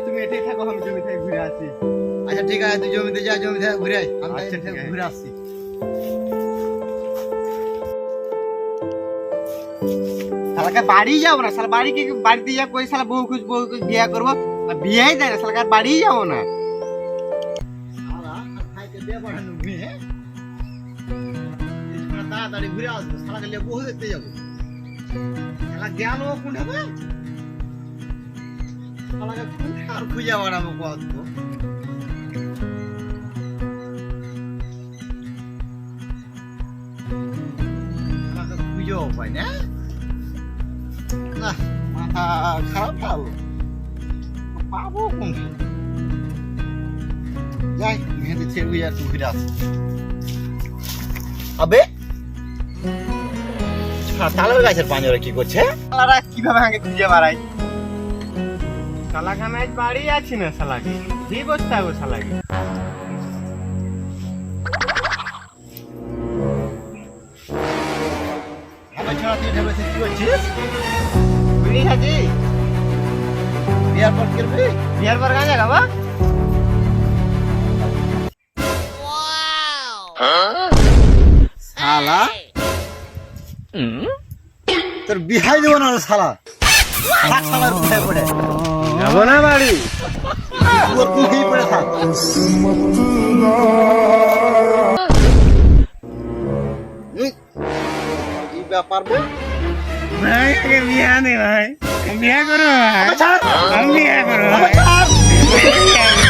তুমি এটাই থাকো, আমি জমি থেকে ঘুরে আসি। আচ্ছা ঠিক আছে, তুই জমিতে যা, জমি থেকে ঘুরে আয়, আমি আচ্ছা, এখান থেকে ঠিক আছে। ঘুরে আসছি। শালাকে বাড়ি যাবো না, শালা বাড়ি কি বাড়িতে যা কই শালা বউ খুঁজ বিয়া করবো, আর বিয়াই দেয় না শালাকে, আর বাড়ি যাবো না। শালা, আর ভাইকে বিয়ে পাঠানো মেয়ে, কিছুক্ষণ তাড়াতাড়ি ঘুরে আসবো, শালাকে নিয়ে বহু দেখতে যাবো। শালা গেল কোন হবে, শালাকে কোথায় আর খুঁজে বেড়াবো কত। শালাকে খুঁজেও পাই না, মাথা খারাপ হলো, পাবো কোন যাই, মেহেদি ছেড়ে বুঝে আর ঘুরে আসি। আবে তালের গাছের পাঁজরে কি করছে? শালারা কিভাবে আমাকে খুঁজে বেড়াই, শালাকে আমি আজ বাড়ি আছি না, শালাকে কি বসতে হবে শালাকে। আমার ছড়া তুই ঢেবেছিস, কি করছিস? বিড়ি খাচ্ছি, বিয়ার পর করবি? বিয়ার পর গাঁজা খাবা। শালা তোর বিহাই দেবো না রে শালা, থাক শালার কোথায় পড়ে, যাবো না বাড়ি। তোর কোথায় পড়ে থাক। কি ব্যাপার বল? ভাই আগে বিয়া দে ভাই, বিয়া করো ভাই, আচ্ছা। আমি বিয়া করো আচ্ছা। ভাই।